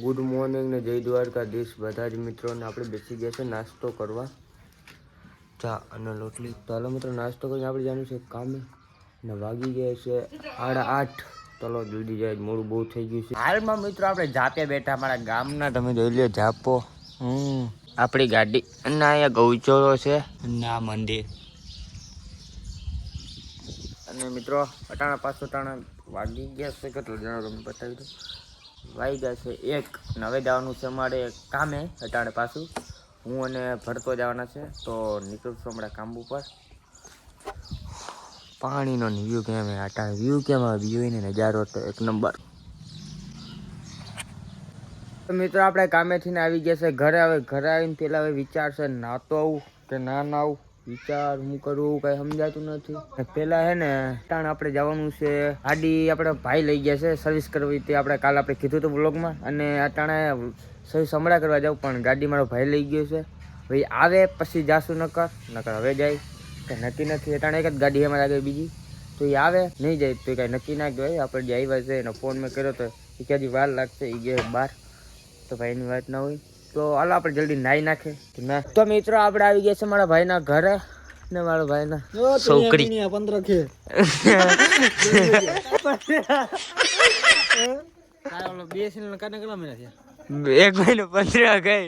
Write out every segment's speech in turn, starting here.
Good morning ને જય દ્વારકાધીશ બધા જ મિત્રોને આપણે બેસી ગયા છે નાસ્તો કરવા ચા અને રોટલી. ચાલો મિત્રો નાસ્તો કરીને આપણે જવાનું છે કામે ને વાગી ગયા છે 8:30. ચલો જલ્દી જાય, મોડું બહુ થઈ ગયું છે. હાલમાં મિત્રો આપણે જાપે બેઠા અમારા ગામના, તમે જોઈ લો જાપો. આપણી ગાડી અને અહીંયા ગૌચરો છે અને આ મંદિર. અને મિત્રો અટાણા વાગી ગયા છે, કેટલું જણા તમને બતાવી દો. વાઈ ગયા છે 1 ને હવે જવાનું છે અમારે કામે. અટાણે પાછું હું અને ભરતો જવાના છે, તો નીકળશું હમણાં કામ ઉપર. પાણીનો વ્યૂ કેમ અટાણે વ્યૂ કેમ આવે, વ્યૂ ને નજારો તો એક નંબર. મિત્રો આપણે કામેથી આવી ગયા છે ઘરે. હવે ઘરે આવીને પેલા હવે વિચાર છે નાતો આવું કે ના આવું. વિચાર હું કરું કઈ સમજાતું નથી. પેલા હે ને ટાણ આપણે જવાનું છે, ગાડી આપણે ભાઈ લઈ ગયા છે સર્વિસ કરવી. તે આપણે કાલ આપણે કીધું હતું બ્લોગમાં. અને અટાણે સર્વિસ હમણાં કરવા જાવ, પણ ગાડી મારો ભાઈ લઈ ગયો છે. ભાઈ આવે પછી જાશું, નકર હવે જાય કે નક્કી નથી. અટાણે એક જ ગાડી અમારે આગળ બીજી, તો એ આવે નહીં જાય તો કાંઈ નક્કી ના કહેવાય. આપણે જે આવ્યા છે એનો ફોન મેં કર્યો તો એ ક્યાંથી વાર લાગશે, એ ગયા બહાર, તો ભાઈની વાત ના હોય. તો હાલો આપણે જલ્દી નાઈ નાખે ના. તો મિત્રો આપણે આવી ગયા છે મારા ભાઈના ઘરે ને મારા ભાઈના છોકરી 15 કે ઓલો BSNL ના કાને કેટલા મહિના થયા? 1 મહિનો 15 ગઈ.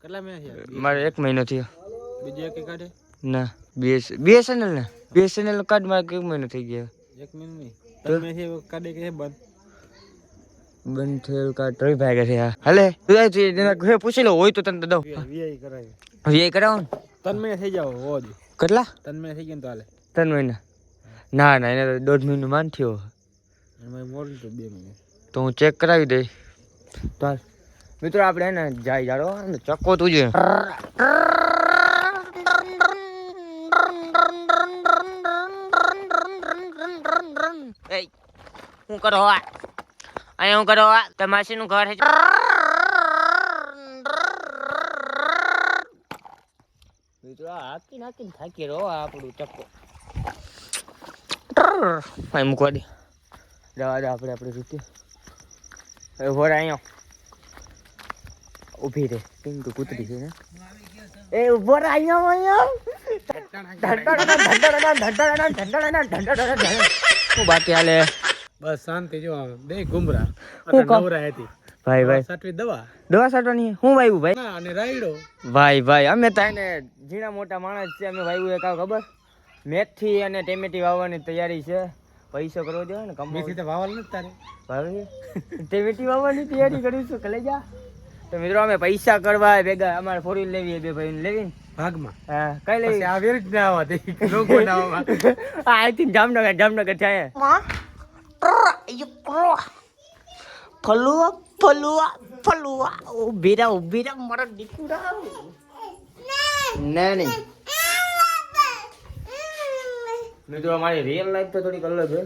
કેટલા મહિના થયા? મારે 1 મહિનો થયો. બીજો એક કાઢે ના BSNL ને BSNL કાર્ડ મારે 1 મહિનો થઈ ગયો. 1 મહિનો નહીં તમે છે કાઢે કે બંધ થયેલ કાર્ડ ટ્રી ભાઈ છે. હાલે તું પૂછી લો હોય તો તને દઉં. VI કરાવો ને 3 મહિના થઈ જાવ હોજ. કેટલા 3 મહિના થઈ ગયા તો હાલે 3 મહિના? ના ના, એને 1.5 મહિનો માન થયો. મોડું તો 2 મહિના તો હું ચેક કરાવી દઈ. તો મિત્રો આપણે એને જાય જાડો ને ચક્કો તું જોઈએ. હું કરો અહીંયા હું કરો તમાસી નું ઘર છે. મિત્રો હાકી નાખીને થાકી રહો આપણું ચક્કો. મૂકવા દે, જવા દે આપણે આપણી રીતે. હવે અહીંયા ઊભી રહે, કેમ કે કૂતરી છે ને. એ ઉભો રહે અહીંયા. હું બાકી હાલે બસ શાંતિ. જો બે ગુમરા નવરા હતી ભાઈ. ભાઈ સાટવી દવા સાટવાની હું વાવ્યું ભાઈ અને રાયડો ભાઈ. અમે તો એને ઝીણા મોટા માણસ છે, અમે વાવ્યું એક ખબર મેથી અને ટેમેટી વાવવાની તૈયારી છે. પૈસો કરવો જોઈએ ને, મેથી તો વાવવાનું નથી તારે ભાઈ. ટેમેટી વાવવાની તૈયારી કરીશું કલે જા. તો મિત્રો અમે પૈસા કરવા ભેગા, અમારે 4 વ્હીલ લેવી, બે ભાઈ લેવી ભાગમાં. હા કઈ લેવી? આ વેર જ ના આવવા દે લોકો ના આવવા. આઈ થિંક જામનગર છે. ફલુઆ ઉભી રા મારા દીકરા. ના નહીં મિત્રો, અમારી રિયલ લાઈફ તો થોડીક અલગ છે,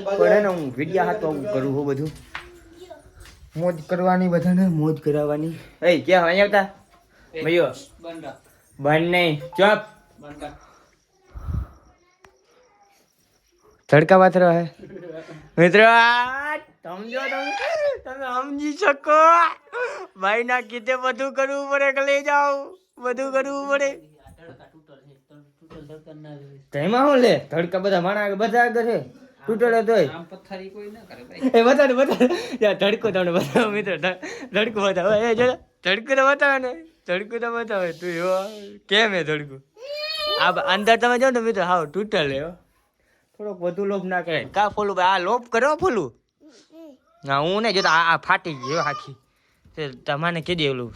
પણ એને હું વિડિયા હાથ આવું કરું છું. બધું મોજ કરવાની, બધાને મોજ કરાવવાની. એ ક્યાં અહીંયા આવતા ભાઈઓ? બંધ નહીં, ચોપ. તડકા પાત્ર હે મિત્રો. સમજો તમે સમજી શકો. ભાઈ ના કીધે બધું કરવું પડે કે લઈ જાઓ, બધું કરવું પડે. તેમાં શું લે તડકા બધા માણા બધા આગળ છે. તૂટેલો તોય પથ્થારી કોઈ ના કરે ભાઈ. એ બતાડ ધડકો તમને બતાવો મિત્રો, ધડકો બતાવો. એ જો ધડકો તો બતાવે ને, ધડકો તો બતાવે. તું કેમ હે ધડકો? આ અંદર તમે જો ને મિત્રો હાવ તૂટેલ. થોડોક વધુ લોભ ના કરે કા ફોલું ભાઈ? આ લોભ કરો ફોલું. ના હું નહીં જોતા, આ ફાટી ગયો આખી. તમારે કીધી ઓલું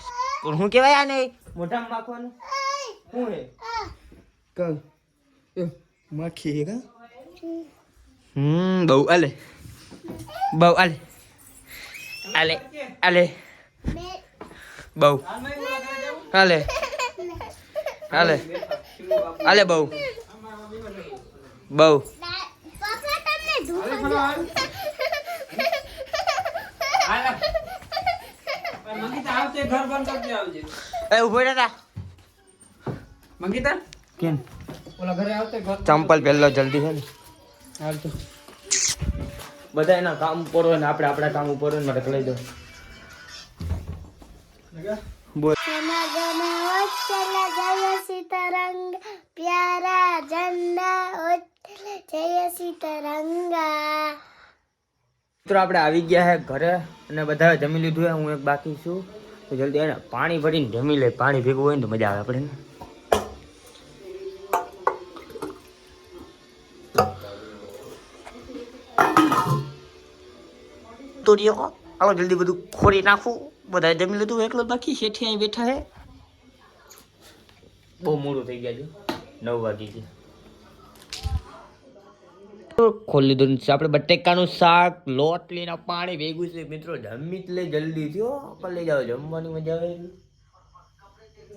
શું કહેવાય આને મોઢામાં માખવાનું શું હે? માખી હે કા? બહુ આલે બહુ આલે બહુ આલે બહુ ઉભો રહેતા મંગીતા કેમ ઓલા ઘરે આવતે ચંપલ પહેલો જલ્દી છે ને. હાલ તો બધા એના કામ ઉપર હોય ને આપણે આપણા કામ ઉપર હોય ને માટે લઈ દો બોલ जय सीतारंग प्यारा झंडा जय सीतारंगा। મિત્રો આપણે આવી ગયા હે ઘરે અને બધા જમી લીધું હે, હું એક બાકી છું તો જલ્દી એને પાણી ભરીને જમી લે. પાણી ભેગું હોય ને તો મજા આવે આપણે. તો રહ્યો હાલો જલ્દી બધું ખોરી નાખું. બધા જમી લીધું, એકલો બાકી શેઠી અહીં બેઠા હે. બહુ મોડું થઈ ગયા છે, 9 વાગી છે. ખોલી લીધું છે આપણે બટેકાનું શાક, લોટ લઈને પાણી ભેગું છે. મિત્રો જમી જ લે જલ્દી થયો, પણ લઈ જાઓ જમવાની મજા આવે.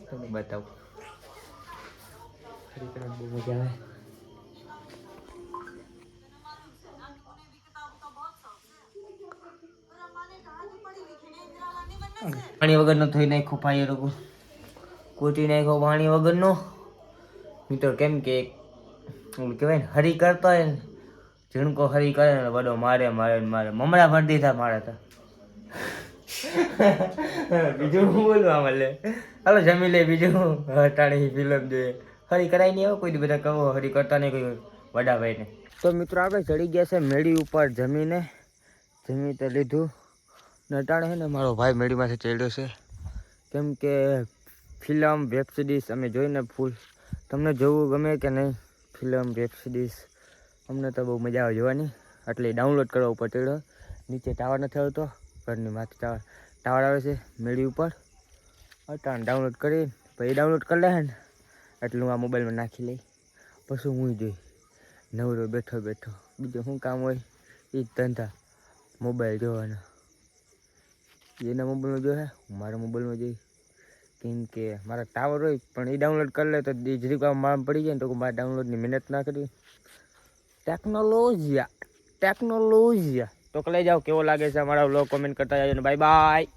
તમને બતાવું બહુ મજા આવે. પાણી વગરનો થઈ નાખ્યો ભાઈ લોકો, કૂટી નાખ્યો પાણી વગરનો. મિત્રો કેમ કે કહેવાય ને હરી કરતા હોય ને, ઝીણકો હરી કરે ને બધો મારે મારે મારે મમરા ભરી દીધા મારે તો. બીજું હું બોલું આમાં લે. હાલો જમી લે. બીજું હટાણી ફિલ્મ જોઈએ હરી કરાય નહીં આવે કોઈ દી. બધા કહો હરી કરતા નહીં કોઈ વડા ભાઈને. તો મિત્રો આપણે ચડી ગયા છે મેળી ઉપર. જમી તો લીધું નટાણે છે ને મારો ભાઈ મેળીમાંથી ચડ્યો છે. કેમ કે ફિલ્મ વેબ સિરીઝ અમે જોઈને ફૂલ. તમને જોવું ગમે કે નહીં ફિલ્મ વેબ સિરીઝ? અમને તો બહુ મજા આવે જોવાની, એટલે ડાઉનલોડ કરવા ઉપર ચડ્યો. નીચે ટાવર નથી આવતો, ઘરની માથે ટાવર આવે છે મેળી ઉપર. અટાણ ડાઉનલોડ કરી પછી ડાઉનલોડ કરી લે ને એટલે હું આ મોબાઈલમાં નાખી લઈ. પછી હું જોઈ નવરો બેઠો બીજું શું કામ હોય? એ જ ધંધા મોબાઈલ જોવાના. જેના મોબાઈલમાં જોવે હું મારા મોબાઈલમાં જોઈ. કેમ કે મારા ટાવર હોય પણ એ ડાઉનલોડ કરી લે તો જરીક મારા પડી જાય ને તો મારા ડાઉનલોડની મહેનત ના કરી. ટેકનોલોજી તો લઈ જાઓ. કેવો લાગે છે અમારા વ્લોગ કોમેન્ટ કરતા જાજો ને બાય બાય.